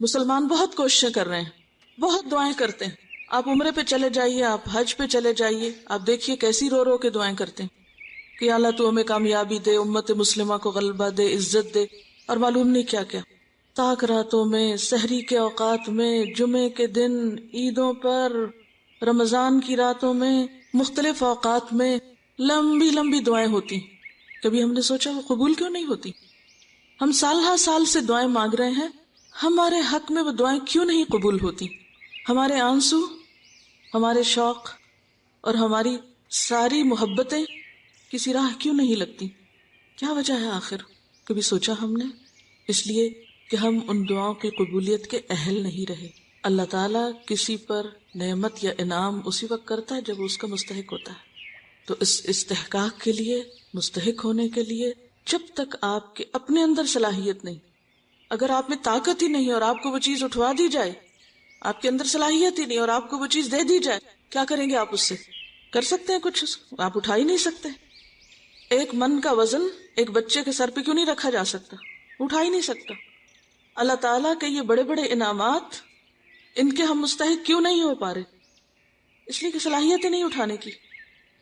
مسلمان بہت کوششیں کر رہے ہیں، بہت دعائیں کرتے ہیں. آپ عمرے پہ چلے جائیے، آپ حج پہ چلے جائیے، آپ دیکھیے کیسی رو رو کے دعائیں کرتے ہیں کہ یا اللہ تو ہمیں کامیابی دے، امت مسلمہ کو غلبہ دے، عزت دے، اور معلوم نہیں کیا کیا. تاک راتوں میں، سحری کے اوقات میں، جمعے کے دن، عیدوں پر، رمضان کی راتوں میں، مختلف اوقات میں لمبی لمبی دعائیں ہوتی. کبھی ہم نے سوچا وہ قبول کیوں نہیں ہوتی؟ ہم سال ہر سال سے دعائیں مانگ رہے ہیں، ہمارے حق میں وہ دعائیں کیوں نہیں قبول ہوتی؟ ہمارے آنسو، ہمارے شوق اور ہماری ساری محبتیں کسی راہ کیوں نہیں لگتی؟ کیا وجہ ہے آخر؟ کبھی سوچا ہم نے؟ اس لیے کہ ہم ان دعاؤں کی قبولیت کے اہل نہیں رہے. اللہ تعالیٰ کسی پر نعمت یا انعام اسی وقت کرتا ہے جب وہ اس کا مستحق ہوتا ہے. تو اس استحقاق کے لیے، مستحق ہونے کے لیے، جب تک آپ کے اپنے اندر صلاحیت نہیں، اگر آپ میں طاقت ہی نہیں اور آپ کو وہ چیز اٹھوا دی جائے، آپ کے اندر صلاحیت ہی نہیں اور آپ کو وہ چیز دے دی جائے، کیا کریں گے آپ اس سے؟ کر سکتے ہیں کچھ؟ آپ اٹھا ہی نہیں سکتے. ایک من کا وزن ایک بچے کے سر پہ کیوں نہیں رکھا جا سکتا؟ اٹھا ہی نہیں سکتا. اللہ تعالیٰ کے یہ بڑے بڑے انعامات، ان کے ہم مستحق کیوں نہیں ہو پا رہے؟ اس لیے کہ صلاحیت ہی نہیں اٹھانے کی.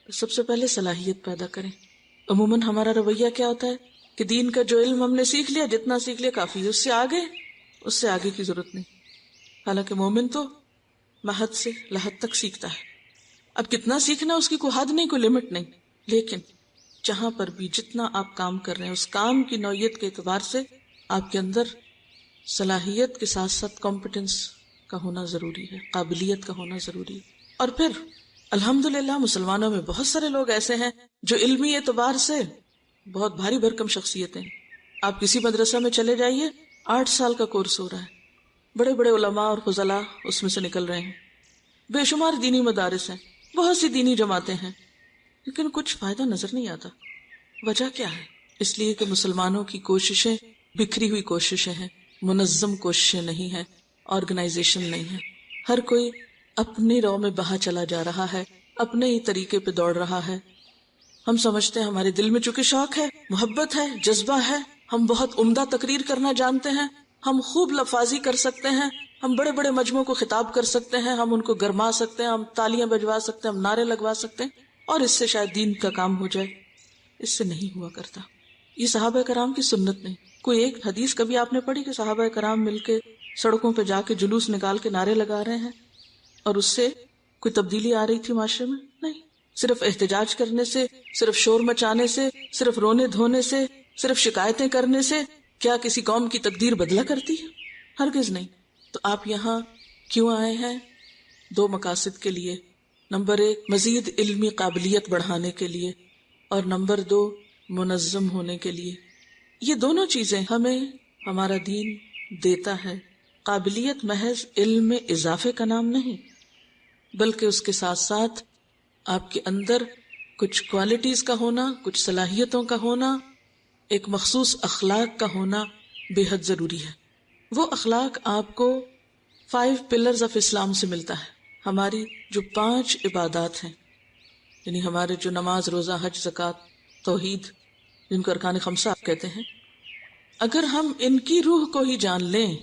سب سے پہلے صلاحیت پیدا کریں. عموماً ہمارا رویہ کیا ہوتا ہے کہ دین کا جو علم ہم نے سیکھ لیا، جتنا سیکھ لیا کافی ہے، اس سے آگے کی ضرورت نہیں. حالانکہ مومن تو محد سے لحد تک سیکھتا ہے. اب کتنا سیکھنا اس کی کوئی حد نہیں، کوئی لمٹ نہیں. لیکن جہاں پر بھی جتنا آپ کام کر رہے ہیں، اس کام کی نوعیت کے اعتبار سے آپ کے اندر صلاحیت کے ساتھ ساتھ کمپٹنس کا ہونا ضروری ہے، قابلیت کا ہونا ضروری ہے. اور پھر الحمدللہ مسلمانوں میں بہت سارے لوگ ایسے ہیں جو علمی اعتبار سے بہت بھاری بھرکم شخصیتیں ہیں. آپ کسی مدرسہ میں چلے جائیے، 8 سال کا کورس ہو رہا ہے، بڑے بڑے علماء اور فضلاء اس میں سے نکل رہے ہیں، بے شمار دینی مدارس ہیں، بہت سی دینی جماعتیں ہیں، لیکن کچھ فائدہ نظر نہیں آتا. وجہ کیا ہے؟ اس لیے کہ مسلمانوں کی کوششیں بکھری ہوئی کوششیں ہیں، منظم کوششیں نہیں ہیں، آرگنائزیشن نہیں ہے. ہر کوئی اپنی رو میں بہا چلا جا رہا ہے، اپنے ہی طریقے پہ دوڑ رہا ہے. ہم سمجھتے ہیں ہمارے دل میں چونکہ شوق ہے، محبت ہے، جذبہ ہے، ہم بہت عمدہ تقریر کرنا جانتے ہیں، ہم خوب لفاظی کر سکتے ہیں، ہم بڑے بڑے مجموعوں کو خطاب کر سکتے ہیں، ہم ان کو گرما سکتے ہیں، ہم تالیاں بجوا سکتے ہیں، ہم نعرے لگوا سکتے ہیں، اور اس سے شاید دین کا کام ہو جائے. اس سے نہیں ہوا کرتا. یہ صحابہ کرام کی سنت نہیں. کوئی ایک حدیث کبھی آپ نے پڑھی کہ صحابہ کرام مل کے سڑکوں پہ جا کے جلوس نکال کے نعرے لگا رہے ہیں اور اس سے کوئی تبدیلی آ رہی تھی معاشرے میں؟ نہیں. صرف احتجاج کرنے سے، صرف شور مچانے سے، صرف رونے دھونے سے، صرف شکایتیں کرنے سے کیا کسی قوم کی تقدیر بدلا کرتی ہے؟ ہرگز نہیں. تو آپ یہاں کیوں آئے ہیں؟ 2 مقاصد کے لیے. نمبر 1 مزید علمی قابلیت بڑھانے کے لیے، اور نمبر 2 منظم ہونے کے لیے. یہ دونوں چیزیں ہمیں ہمارا دین دیتا ہے. قابلیت محض علم میں اضافے کا نام نہیں، بلکہ اس کے ساتھ ساتھ آپ کے اندر کچھ کوالٹیز کا ہونا، کچھ صلاحیتوں کا ہونا، ایک مخصوص اخلاق کا ہونا بے حد ضروری ہے. وہ اخلاق آپ کو 5 پلرز آف اسلام سے ملتا ہے. ہماری جو 5 عبادات ہیں، یعنی ہمارے جو نماز، روزہ، حج، زکوٰۃ، توحید، جن کو ارکان 5 آپ کہتے ہیں، اگر ہم ان کی روح کو ہی جان لیں،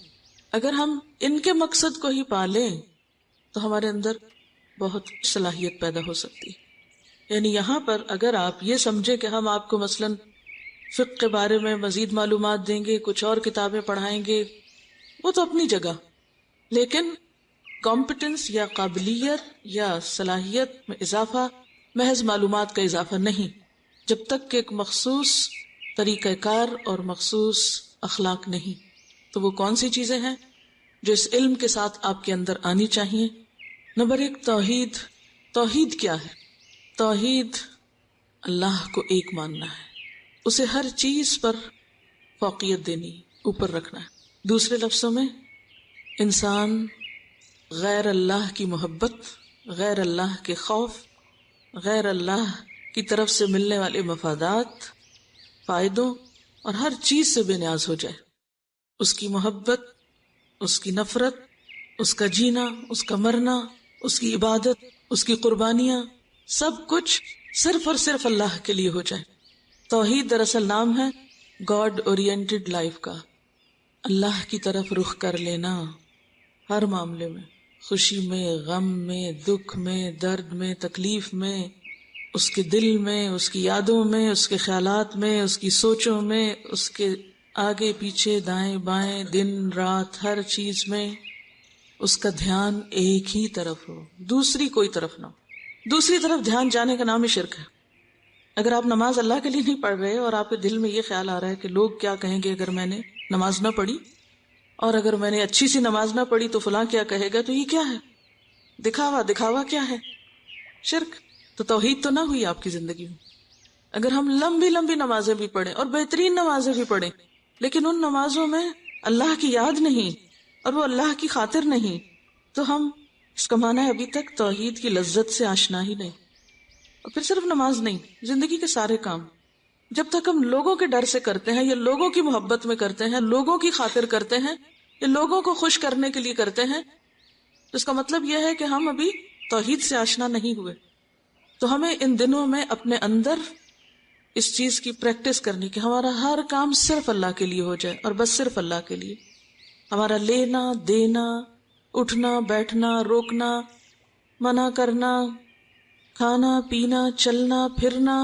اگر ہم ان کے مقصد کو ہی پا لیں، تو ہمارے اندر بہت صلاحیت پیدا ہو سکتی ہے. یعنی یہاں پر اگر آپ یہ سمجھیں کہ ہم آپ کو مثلاً فقہ کے بارے میں مزید معلومات دیں گے، کچھ اور کتابیں پڑھائیں گے، وہ تو اپنی جگہ، لیکن کمپٹنس یا قابلیت یا صلاحیت میں اضافہ محض معلومات کا اضافہ نہیں، جب تک کہ ایک مخصوص طریقہ کار اور مخصوص اخلاق نہیں. تو وہ کون سی چیزیں ہیں جو اس علم کے ساتھ آپ کے اندر آنی چاہیے؟ نمبر 1 توحید. توحید کیا ہے؟ توحید اللہ کو ایک ماننا ہے، اسے ہر چیز پر فوقیت دینی، اوپر رکھنا ہے. دوسرے لفظوں میں انسان غیر اللہ کی محبت، غیر اللہ کے خوف، غیر اللہ کی طرف سے ملنے والے مفادات، فائدوں اور ہر چیز سے بے نیاز ہو جائے. اس کی محبت، اس کی نفرت، اس کا جینا، اس کا مرنا، اس کی عبادت، اس کی قربانیاں، سب کچھ صرف اور صرف اللہ کے لیے ہو جائے. توحید دراصل نام ہے گاڈ اورینٹڈ لائف کا. اللہ کی طرف رخ کر لینا ہر معاملے میں، خوشی میں، غم میں، دکھ میں، درد میں، تکلیف میں، اس کے دل میں، اس کی یادوں میں، اس کے خیالات میں، اس کی سوچوں میں، اس کے آگے پیچھے دائیں بائیں، دن رات، ہر چیز میں اس کا دھیان ایک ہی طرف ہو، دوسری کوئی طرف نہ ہو۔ دوسری طرف دھیان جانے کا نام ہی شرک ہے۔ اگر آپ نماز اللہ کے لیے نہیں پڑھ رہے اور آپ کے دل میں یہ خیال آ رہا ہے کہ لوگ کیا کہیں گے اگر میں نے نماز نہ پڑھی، اور اگر میں نے اچھی سی نماز نہ پڑھی تو فلاں کیا کہے گا، تو یہ کیا ہے؟ دکھاوا کیا ہے؟ شرک۔ تو توحید تو نہ ہوئی آپ کی زندگی میں۔ اگر ہم لمبی لمبی نمازیں بھی پڑھیں اور بہترین نمازیں بھی پڑھیں لیکن ان نمازوں میں اللہ کی یاد نہیں اور وہ اللہ کی خاطر نہیں، تو ہم اس کا معنی ہے ابھی تک توحید کی لذت سے آشنا ہی نہیں۔ اور پھر صرف نماز نہیں، زندگی کے سارے کام جب تک ہم لوگوں کے ڈر سے کرتے ہیں یا لوگوں کی محبت میں کرتے ہیں، لوگوں کی خاطر کرتے ہیں یا لوگوں کو خوش کرنے کے لیے کرتے ہیں، تو اس کا مطلب یہ ہے کہ ہم ابھی توحید سے آشنا نہیں ہوئے۔ تو ہمیں ان دنوں میں اپنے اندر اس چیز کی پریکٹس کرنی کہ ہمارا ہر کام صرف اللہ کے لیے ہو جائے، اور بس صرف اللہ کے لیے۔ ہمارا لینا دینا، اٹھنا بیٹھنا، روکنا منع کرنا، کھانا پینا، چلنا پھرنا،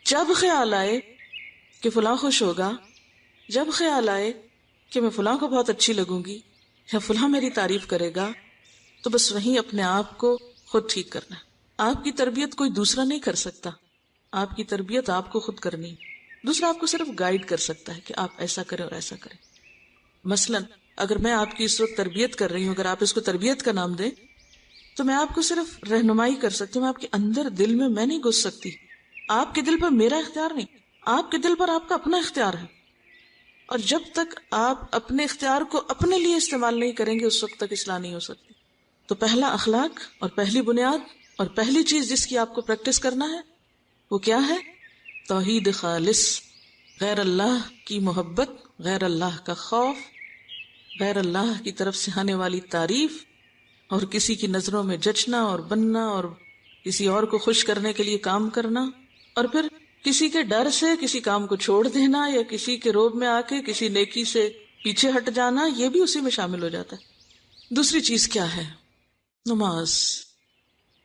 جب خیال آئے کہ فلاں خوش ہوگا، جب خیال آئے کہ میں فلاں کو بہت اچھی لگوں گی یا فلاں میری تعریف کرے گا، تو بس وہیں اپنے آپ کو خود ٹھیک کرنا ہے۔ آپ کی تربیت کوئی دوسرا نہیں کر سکتا، آپ کی تربیت آپ کو خود کرنی۔ دوسرا آپ کو صرف گائیڈ کر سکتا ہے کہ آپ ایسا کریں اور ایسا کریں۔ مثلا اگر میں آپ کی اس وقت تربیت کر رہی ہوں، اگر آپ اس کو تربیت کا نام دیں، تو میں آپ کو صرف رہنمائی کر سکتی ہوں، میں آپ کے اندر دل میں نہیں گھس سکتی۔ آپ کے دل پر میرا اختیار نہیں، آپ کے دل پر آپ کا اپنا اختیار ہے، اور جب تک آپ اپنے اختیار کو اپنے لیے استعمال نہیں کریں گے اس وقت تک اصلاح نہیں ہو سکتی۔ تو پہلا اخلاق اور پہلی بنیاد اور پہلی چیز جس کی آپ کو پریکٹس کرنا ہے وہ کیا ہے؟ توحید خالص، غیر اللہ کی محبت، غیر اللہ کا خوف، غیر اللہ کی طرف سے آنے والی تعریف، اور کسی کی نظروں میں جچنا اور بننا اور کسی اور کو خوش کرنے کے لیے کام کرنا، اور پھر کسی کے ڈر سے کسی کام کو چھوڑ دینا یا کسی کے روب میں آ کے کسی نیکی سے پیچھے ہٹ جانا، یہ بھی اسی میں شامل ہو جاتا ہے۔ دوسری چیز کیا ہے؟ نماز،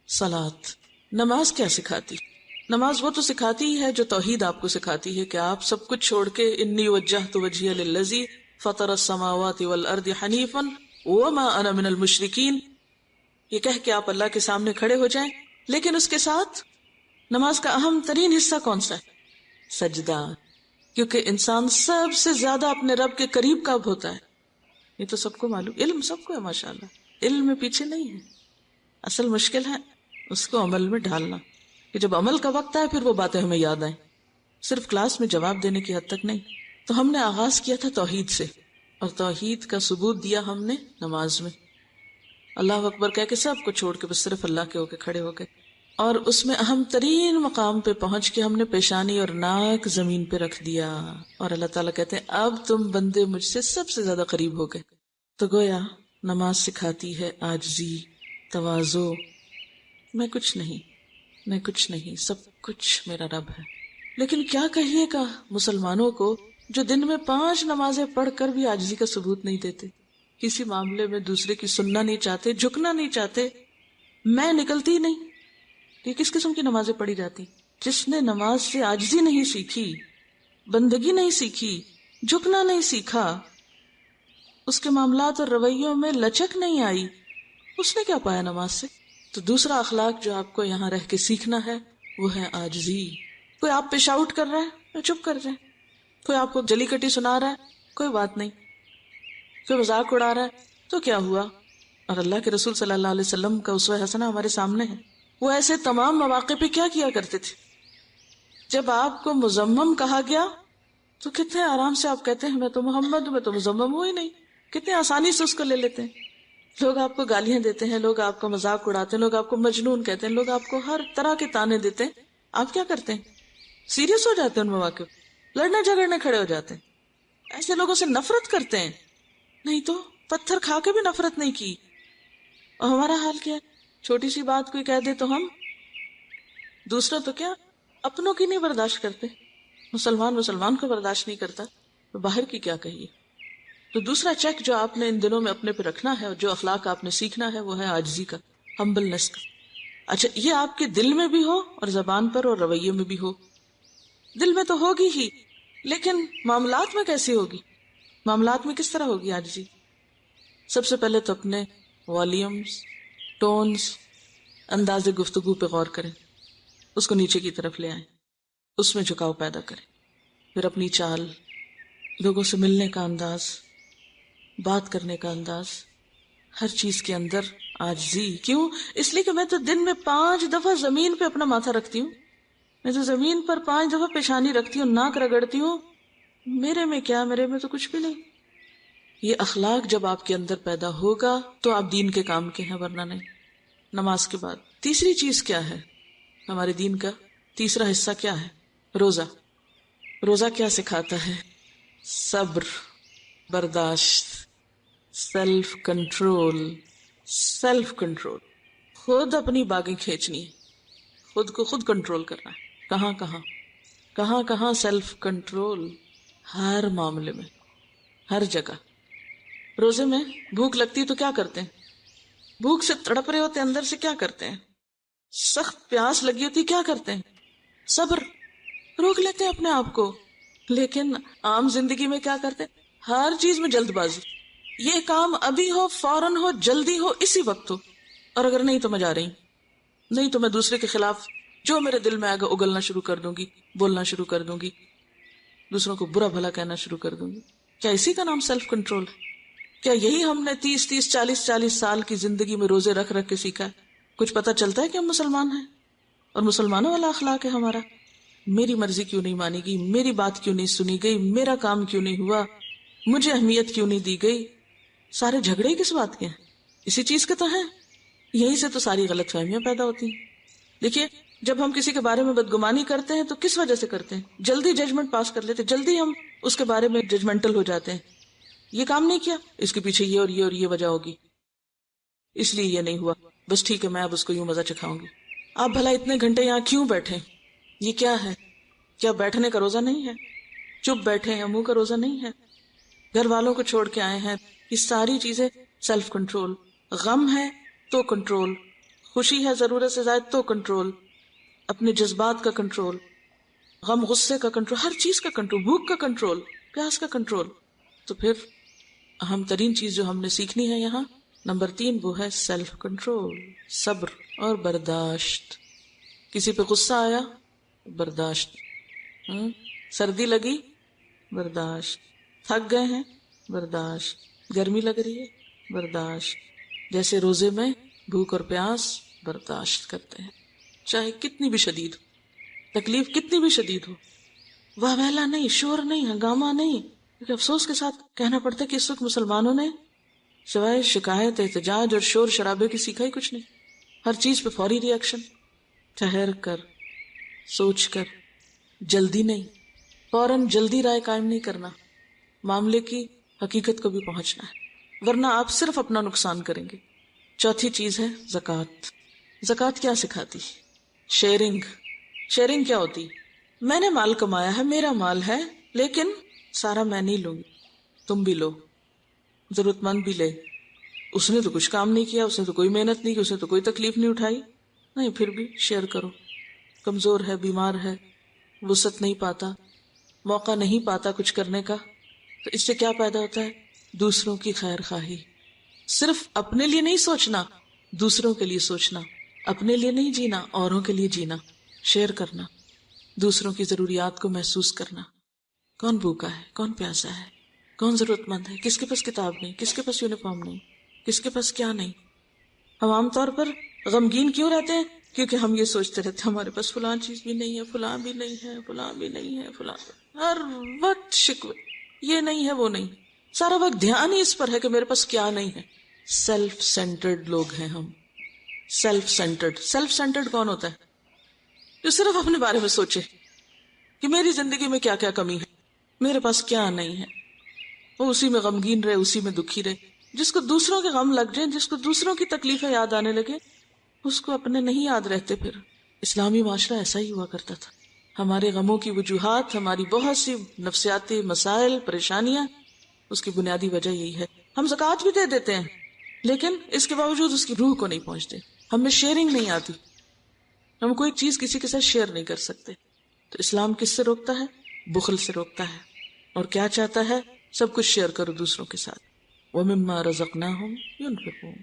صلاۃ۔ نماز کیا سکھاتی؟ نماز وہ تو سکھاتی ہی ہے جو توحید آپ کو سکھاتی ہے کہ آپ سب کچھ چھوڑ کے انی وجہت وجہی للذی فطر السماوات والارض حنیفا وما انا من المشرکین، یہ کہہ کے آپ اللہ کے سامنے کھڑے ہو جائیں، لیکن اس کے ساتھ نماز کا اہم ترین حصہ کون سا ہے؟ سجدہ، کیونکہ انسان سب سے زیادہ اپنے رب کے قریب کب ہوتا ہے؟ یہ تو سب کو معلوم، علم سب کو ہے ماشاءاللہ، علم میں پیچھے نہیں ہے، اصل مشکل ہے اس کو عمل میں ڈالنا، کہ جب عمل کا وقت آئے پھر وہ باتیں ہمیں یاد آئیں، صرف کلاس میں جواب دینے کی حد تک نہیں۔ تو ہم نے آغاز کیا تھا توحید سے، اور توحید کا ثبوت دیا ہم نے نماز میں، اللہ اکبر کہہ کے سب کو چھوڑ کے بس صرف اللہ کے ہو کے کھڑے ہو گئے، اور اس میں اہم ترین مقام پہ پہنچ کے ہم نے پیشانی اور ناک زمین پہ رکھ دیا، اور اللہ تعالیٰ کہتے ہیں اب تم بندے مجھ سے سب سے زیادہ قریب ہو گئے۔ تو گویا نماز سکھاتی ہے عاجزی، تواضع، میں کچھ نہیں، سب کچھ میرا رب ہے۔ لیکن کیا کہیے گا مسلمانوں کو جو دن میں 5 نمازیں پڑھ کر بھی عاجزی کا ثبوت نہیں دیتے، کسی معاملے میں دوسرے کی سننا نہیں چاہتے، جھکنا نہیں چاہتے، میں نکلتی نہیں۔ یہ کس قسم کی نمازیں پڑھی جاتی؟ جس نے نماز سے عاجزی نہیں سیکھی، بندگی نہیں سیکھی، جھکنا نہیں سیکھا، اس کے معاملات اور رویوں میں لچک نہیں آئی، اس نے کیا پایا نماز سے؟ تو دوسرا اخلاق جو آپ کو یہاں رہ کے سیکھنا ہے وہ ہے عاجزی۔ کوئی آپ پہ شاؤٹ کر رہا ہے چپ کر جائیں، کوئی آپ کو جلی کٹی سنا رہا ہے کوئی بات نہیں، کوئی مذاق اڑا رہا ہے تو کیا ہوا؟ اور اللہ کے رسول صلی اللہ علیہ وسلم کا اسوہ حسنہ ہمارے سامنے ہے، وہ ایسے تمام مواقع پہ کیا کیا کرتے تھے؟ جب آپ کو مذمم کہا گیا تو کتنے آرام سے آپ کہتے ہیں میں تو محمد ہوں، میں تو مذمم ہوں ہی نہیں، کتنے آسانی سے اس کو لے لیتے ہیں۔ لوگ آپ کو گالیاں دیتے ہیں، لوگ آپ کا مذاق اڑاتے ہیں، لوگ آپ کو مجنون کہتے ہیں، لوگ آپ کو ہر طرح کے تانے دیتے ہیں، آپ کیا کرتے ہیں؟ سیریس ہو جاتے ہیں ان مواقع، لڑنے جھگڑنے کھڑے ہو جاتے ہیں، ایسے لوگوں سے نفرت کرتے ہیں، نہیں تو پتھر کھا کے بھی نفرت نہیں کی۔ اور ہمارا حال کیا ہے؟ چھوٹی سی بات کوئی کہہ دے تو ہم دوسرا تو کیا اپنوں کی نہیں برداشت کرتے، مسلمان کو برداشت نہیں کرتا تو باہر کی کیا کہیے۔ تو دوسرا چیک جو آپ نے ان دنوں میں اپنے پہ رکھنا ہے اور جو اخلاق آپ نے سیکھنا ہے وہ ہے عاجزی کا، ہمبلنس کا. اچھا یہ آپ کے دل میں بھی ہو اور زبان پر اور رویے میں بھی ہو. دل میں تو ہوگی ہی، لیکن معاملات میں کیسی ہوگی؟ معاملات میں کس طرح ہوگی عاجزی؟ سب سے پہلے تو اپنے والیومز، ٹونز، انداز گفتگو پہ غور کریں، اس کو نیچے کی طرف لے آئیں، اس میں جھکاؤ پیدا کریں. پھر اپنی چال، لوگوں سے ملنے کا انداز، بات کرنے کا انداز، ہر چیز کے اندر عاجزی. کیوں؟ اس لیے کہ میں تو دن میں 5 دفعہ زمین پہ اپنا ماتھا رکھتی ہوں، میں تو زمین پر 5 دفعہ پیشانی رکھتی ہوں، ناک رگڑتی ہوں. میرے میں کیا، میرے میں تو کچھ بھی نہیں. یہ اخلاق جب آپ کے اندر پیدا ہوگا تو آپ دین کے کام کے ہیں، ورنہ نہیں. نماز کے بعد تیسری چیز کیا ہے؟ ہمارے دین کا تیسرا حصہ کیا ہے؟ روزہ. روزہ کیا سکھاتا ہے؟ صبر، برداشت، سیلف کنٹرول. سیلف کنٹرول، خود اپنی باگیں کھینچنی ہے، خود کو خود کنٹرول کرنا ہے. کہاں کہاں سیلف کنٹرول؟ ہر معاملے میں، ہر جگہ. روزے میں بھوک لگتی تو کیا کرتے ہیں؟ بھوک سے تڑپ رہے ہوتے، اندر سے کیا کرتے ہیں؟ سخت پیاس لگی ہوتی، کیا کرتے ہیں؟ صبر، روک لیتے ہیں اپنے آپ کو. لیکن عام زندگی میں کیا کرتے ہیں؟ ہر چیز میں جلد بازی. یہ کام ابھی ہو، فوراً ہو، جلدی ہو، اسی وقت ہو، اور اگر نہیں تو میں جا رہی، نہیں تو میں دوسرے کے خلاف جو میرے دل میں آئے گا اگلنا شروع کر دوں گی، بولنا شروع کر دوں گی، دوسروں کو برا بھلا کہنا شروع کر دوں گی. کیا اسی کا نام سیلف کنٹرول ہے؟ کیا یہی ہم نے 30 40 سال کی زندگی میں روزے رکھ رکھ کے سیکھا ہے؟ کچھ پتہ چلتا ہے کہ ہم مسلمان ہیں اور مسلمانوں والا اخلاق ہے ہمارا؟ میری مرضی کیوں نہیں مانی گئی، میری بات کیوں نہیں سنی گئی، میرا کام کیوں نہیں ہوا، مجھے اہمیت کیوں نہیں دی گئی؟ سارے جھگڑے کس بات کے ہیں؟ اسی چیز کے تو ہیں. یہی سے تو ساری غلط فہمیاں پیدا ہوتی ہیں. دیکھیے جب ہم کسی کے بارے میں بدگمانی کرتے ہیں تو کس وجہ سے کرتے ہیں؟ جلدی ججمنٹ پاس کر لیتے، جلدی ہم اس کے بارے میں ججمنٹل ہو جاتے ہیں. یہ کام نہیں کیا، اس کے پیچھے یہ اور یہ اور یہ وجہ ہوگی، اس لیے یہ نہیں ہوا، بس ٹھیک ہے میں اب اس کو یوں مزہ چکھاؤں گی. آپ بھلا اتنے گھنٹے یہاں کیوں بیٹھے؟ یہ کیا ہے؟ کیا بیٹھنے کا روزہ نہیں ہے؟ چپ بیٹھے ہیں، منہ کا روزہ نہیں ہے؟ گھر والوں کو چھوڑ کے آئے ہیں. یہ ساری چیزیں سیلف کنٹرول. غم ہے تو کنٹرول، خوشی ہے ضرورت سے زائد تو کنٹرول، اپنے جذبات کا کنٹرول، غم غصے کا کنٹرول، ہر چیز کا کنٹرول، بھوک کا کنٹرول، پیاس کا کنٹرول. تو پھر اہم ترین چیز جو ہم نے سیکھنی ہے یہاں نمبر 3 وہ ہے سیلف کنٹرول، صبر اور برداشت. کسی پہ غصہ آیا، برداشت. سردی لگی، برداشت. تھک گئے ہیں، برداشت. گرمی لگ رہی ہے، برداشت. جیسے روزے میں بھوک اور پیاس برداشت کرتے ہیں، چاہے کتنی بھی شدید ہو، تکلیف کتنی بھی شدید ہو. واہ ویلا نہیں، شور نہیں، ہنگامہ نہیں. کیونکہ افسوس کے ساتھ کہنا پڑتا ہے کہ اس وقت مسلمانوں نے سوائے شکایت، احتجاج اور شور شرابے کی سیکھا ہی کچھ نہیں. ہر چیز پہ فوری ری ایکشن، ٹھہر کر، سوچ کر، جلدی نہیں، فوراً جلدی رائے قائم نہیں کرنا، معاملے کی حقیقت کو بھی پہنچنا ہے، ورنہ آپ صرف اپنا نقصان کریں گے. چوتھی چیز ہے زکوٰۃ. زکوٰۃ کیا سکھاتی؟ شیئرنگ. شیئرنگ کیا ہوتی؟ میں نے مال کمایا ہے، میرا مال ہے، لیکن سارا میں نہیں لوں گی، تم بھی لو، ضرورت مند بھی لے. اس نے تو کچھ کام نہیں کیا، اس نے تو کوئی محنت نہیں کی، اس نے تو کوئی تکلیف نہیں اٹھائی، نہیں پھر بھی شیئر کرو. کمزور ہے، بیمار ہے، وسعت نہیں پاتا، موقع نہیں پاتا کچھ کرنے کا، تو اس سے کیا پیدا ہوتا ہے؟ دوسروں کی خیر خواہی. صرف اپنے لیے نہیں سوچنا، دوسروں کے لیے سوچنا. اپنے لیے نہیں جینا، اوروں کے لیے جینا. شیئر کرنا، دوسروں کی ضروریات کو محسوس کرنا. کون بھوکا ہے، کون پیاسا ہے، کون ضرورت مند ہے، کس کے پاس کتاب نہیں، کس کے پاس یونیفارم نہیں، کس کے پاس کیا نہیں. ہم عام طور پر غمگین کیوں رہتے ہیں؟ کیونکہ ہم یہ سوچتے رہتے ہیں ہمارے پاس فلاں چیز بھی نہیں ہے، فلاں بھی نہیں ہے، فلاں بھی نہیں ہے، فلاں ہر وقت شکوے، یہ نہیں ہے، وہ نہیں. سارا وقت دھیان ہی اس پر ہے کہ میرے پاس کیا نہیں ہے. سیلف سینٹرڈ لوگ ہیں ہم. سیلف سینٹرڈ کون ہوتا ہے؟ جو صرف اپنے بارے میں سوچے کہ میری زندگی میں کیا کیا کمی ہے، میرے پاس کیا نہیں ہے، وہ اسی میں غمگین رہے، اسی میں دکھی رہے. جس کو دوسروں کے غم لگ جائیں، جس کو دوسروں کی تکلیفیں یاد آنے لگے، اس کو اپنے نہیں یاد رہتے. پھر اسلامی معاشرہ ایسا ہی ہوا کرتا تھا. ہمارے غموں کی وجوہات، ہماری بہت سی نفسیاتی مسائل، پریشانیاں اس کی بنیادی وجہ یہی ہے. ہم زکوٰۃ بھی دے دیتے ہیں لیکن اس کے باوجود اس کی روح کو نہیں پہنچتے. ہم میں شیئرنگ نہیں آتی. ہم کوئی چیز کسی کے ساتھ شیئر نہیں کر سکتے. تو اسلام کس سے روکتا ہے؟ بخل سے روکتا ہے. اور کیا چاہتا ہے؟ سب کچھ شیئر کرو دوسروں کے ساتھ. وَمِمَّا رَزَقْنَاهُمْ يُنْفِقُونَ.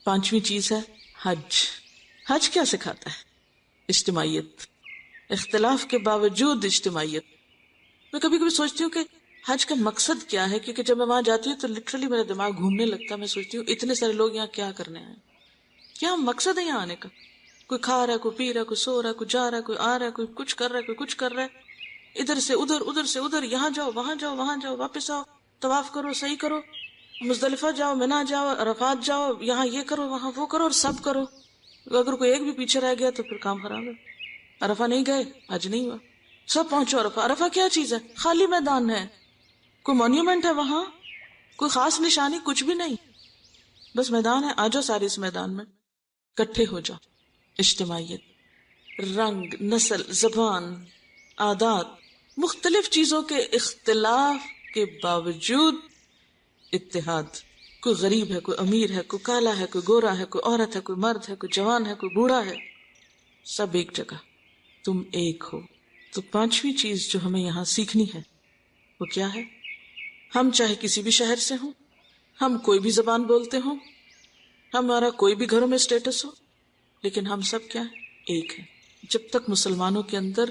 پانچویں چیز ہے حج. حج کیا سکھاتا ہے؟ اجتماعیت. اختلاف کے باوجود اجتماعیت. میں کبھی کبھی سوچتی ہوں کہ حج کا مقصد کیا ہے، کیونکہ جب میں وہاں جاتی ہوں تو لٹرلی میرا دماغ گھومنے لگتا ہے. میں سوچتی ہوں اتنے سارے لوگ یہاں کیا کرنے آئے، کیا مقصد ہے یہاں آنے کا؟ کوئی کھا رہا ہے، کوئی پی رہا ہے، کوئی سو رہا ہے، کوئی جا رہا ہے، کوئی آ رہا ہے، کوئی کچھ کر رہا ہے، کوئی کچھ کر رہا ہے. ادھر سے ادھر، ادھر سے ادھر، یہاں جاؤ، وہاں جاؤ، وہاں جاؤ، واپس آؤ، طواف کرو، صحیح کرو، مزدلفہ جاؤ، منا جاؤ، عرفات جاؤ، یہاں یہ کرو، وہاں وہ کرو، اور سب کرو. اگر کوئی ایک بھی پیچھے رہ گیا تو پھر کام خراب ہے. عرفہ نہیں گئے، حج نہیں ہوا. سب پہنچو عرفہ. عرفہ کیا چیز ہے؟ خالی میدان ہے. کوئی مونیومنٹ ہے وہاں؟ کوئی خاص نشانی؟ کچھ بھی نہیں. بس میدان ہے. آ جاؤ سارے اس میدان میں کٹھے ہو جاؤ. اجتماعیت. رنگ، نسل، زبان، عادات، مختلف چیزوں کے اختلاف کے باوجود اتحاد. کوئی غریب ہے، کوئی امیر ہے، کوئی کالا ہے، کوئی گورا ہے، کوئی عورت ہے، کوئی مرد ہے، کوئی جوان ہے، کوئی بوڑھا ہے، سب ایک جگہ. تم ایک ہو. تو پانچویں چیز جو ہمیں یہاں سیکھنی ہے وہ کیا ہے؟ ہم چاہے کسی بھی شہر سے ہوں، ہم کوئی بھی زبان بولتے ہوں، ہمارا کوئی بھی گھروں میں اسٹیٹس ہو، لیکن ہم سب کیا ہیں؟ ایک ہیں. جب تک مسلمانوں کے اندر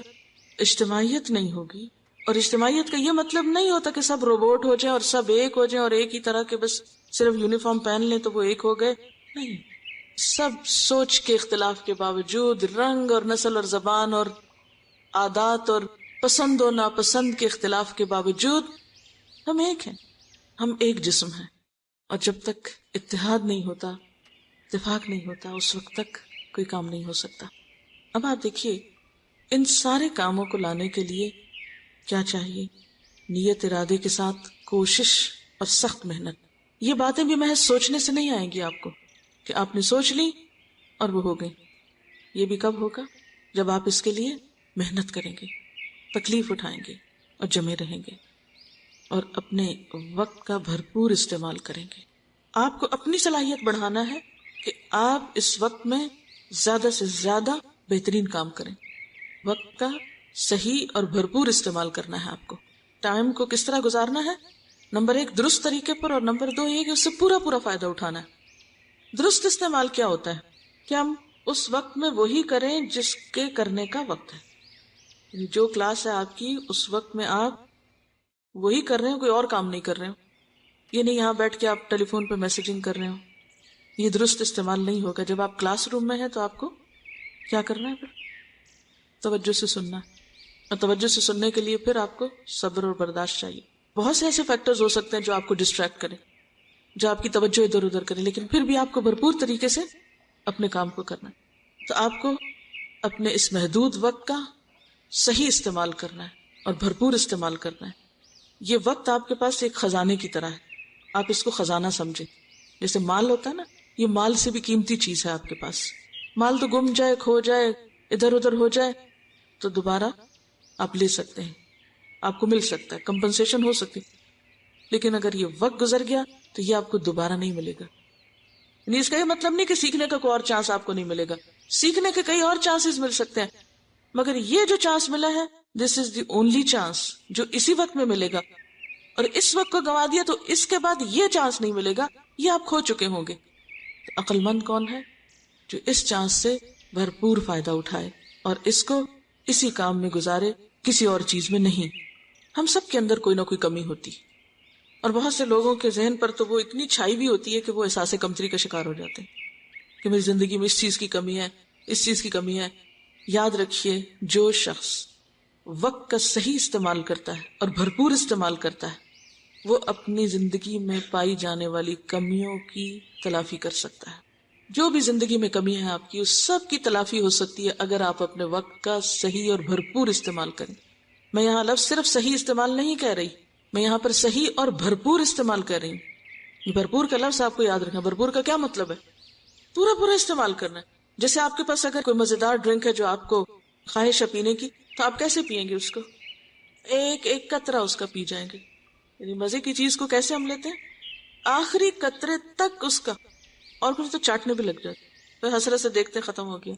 اجتماعیت نہیں ہوگی، اور اجتماعیت کا یہ مطلب نہیں ہوتا کہ سب روبوٹ ہو جائیں اور سب ایک ہو جائیں اور ایک ہی طرح کے بس صرف یونیفارم پہن لیں تو وہ ایک ہو گئے. نہیں، سب سوچ کے اختلاف کے باوجود، رنگ اور نسل اور زبان اور عادات اور پسند و ناپسند کے اختلاف کے باوجود ہم ایک ہیں. ہم ایک جسم ہیں. اور جب تک اتحاد نہیں ہوتا، اتفاق نہیں ہوتا، اس وقت تک کوئی کام نہیں ہو سکتا. اب آپ دیکھیے ان سارے کاموں کو لانے کے لیے کیا چاہیے؟ نیت، ارادے کے ساتھ کوشش اور سخت محنت. یہ باتیں بھی محض سوچنے سے نہیں آئیں گی آپ کو کہ آپ نے سوچ لی اور وہ ہو گئی. یہ بھی کب ہوگا؟ جب آپ اس کے لیے محنت کریں گے، تکلیف اٹھائیں گے اور جمے رہیں گے اور اپنے وقت کا بھرپور استعمال کریں گے. آپ کو اپنی صلاحیت بڑھانا ہے کہ آپ اس وقت میں زیادہ سے زیادہ بہترین کام کریں. وقت کا صحیح اور بھرپور استعمال کرنا ہے. آپ کو ٹائم کو کس طرح گزارنا ہے؟ نمبر 1 درست طریقے پر، اور نمبر 2 یہ کہ اس سے پورا فائدہ اٹھانا ہے. درست استعمال کیا ہوتا ہے کہ ہم اس وقت میں وہی کریں جس کے کرنے کا وقت ہے. جو کلاس ہے آپ کی اس وقت میں آپ وہی کر رہے ہیں، کوئی اور کام نہیں کر رہے ہو. یہ نہیں یہاں بیٹھ کے آپ ٹیلی فون پہ میسجنگ کر رہے ہو. یہ درست استعمال نہیں ہوگا. جب آپ کلاس روم میں ہیں تو آپ کو کیا کرنا ہے؟ پھر توجہ سے سننا ہے. اور توجہ سے سننے کے لیے پھر آپ کو صبر اور برداشت چاہیے. بہت سے ایسے فیکٹرز ہو سکتے ہیں جو آپ کو ڈسٹریکٹ کریں، جو آپ کی توجہ ادھر ادھر کریں، لیکن پھر بھی آپ کو بھرپور طریقے سے اپنے کام کو کرنا ہے. تو آپ کو اپنے اس محدود وقت کا صحیح استعمال کرنا ہے اور بھرپور استعمال کرنا ہے. یہ وقت آپ کے پاس ایک خزانے کی طرح ہے. آپ اس کو خزانہ سمجھیں. جیسے مال ہوتا ہے نا، یہ مال سے بھی قیمتی چیز ہے آپ کے پاس. مال تو گم جائے، کھو جائے، ادھر ادھر ہو جائے تو دوبارہ آپ لے سکتے ہیں، آپ کو مل سکتا ہے، کمپنسیشن ہو سکتی. لیکن اگر یہ وقت گزر گیا تو یہ آپ کو دوبارہ نہیں ملے گا. یعنی اس کا یہ مطلب نہیں کہ سیکھنے کا کوئی اور چانس آپ کو نہیں ملے گا. سیکھنے کے کئی اور چانسز مل سکتے ہیں، مگر یہ جو چانس ملا ہے دس از دی اونلی چانس جو اسی وقت میں ملے گا. اور اس وقت کو گنوا دیا تو اس کے بعد یہ چانس نہیں ملے گا، یہ آپ کھو چکے ہوں گے. تو عقل مند کون ہے؟ جو اس چانس سے بھرپور فائدہ اٹھائے اور اس کو اسی کام میں گزارے، کسی اور چیز میں نہیں. ہم سب کے اندر کوئی نہ کوئی کمی ہوتی، اور بہت سے لوگوں کے ذہن پر تو وہ اتنی چھائی بھی ہوتی ہے کہ وہ احساس کمتری کا شکار ہو جاتے ہیں کہ میری زندگی میں اس چیز کی کمی ہے، اس چیز کی کمی ہے. یاد رکھیے، جو شخص وقت کا صحیح استعمال کرتا ہے اور بھرپور استعمال کرتا ہے وہ اپنی زندگی میں پائی جانے والی کمیوں کی تلافی کر سکتا ہے. جو بھی زندگی میں کمی ہے آپ کی، اس سب کی تلافی ہو سکتی ہے اگر آپ اپنے وقت کا صحیح اور بھرپور استعمال کریں. میں یہاں لفظ صرف صحیح استعمال نہیں کہہ رہی، میں یہاں پر صحیح اور بھرپور استعمال کر رہی ہوں. یہ بھرپور کا لفظ آپ کو یاد رکھنا. بھرپور کا کیا مطلب ہے؟ پورا استعمال کرنا ہے. جیسے آپ کے پاس اگر کوئی مزیدار ڈرنک ہے جو آپ کو خواہش ہے پینے کی، تو آپ کیسے پیئیں گے اس کو؟ ایک ایک قطرہ اس کا پی جائیں گے. یعنی مزے کی چیز کو کیسے ہم لیتے ہیں؟ آخری قطرے تک اس کا، اور کچھ تو چاٹنے بھی لگ جاتے، پھر حسرت سے دیکھتے ختم ہو گیا۔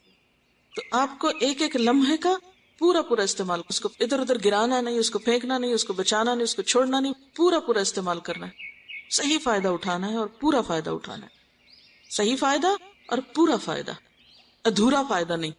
تو آپ کو ایک ایک لمحے کا پورا پورا استعمال، اس کو ادھر ادھر گرانا نہیں، اس کو پھینکنا نہیں، اس کو بچانا نہیں، اس کو چھوڑنا نہیں، پورا پورا استعمال کرنا ہے، صحیح فائدہ اٹھانا ہے اور پورا فائدہ اٹھانا ہے، صحیح فائدہ اور پورا فائدہ، ادھورا فائدہ نہیں۔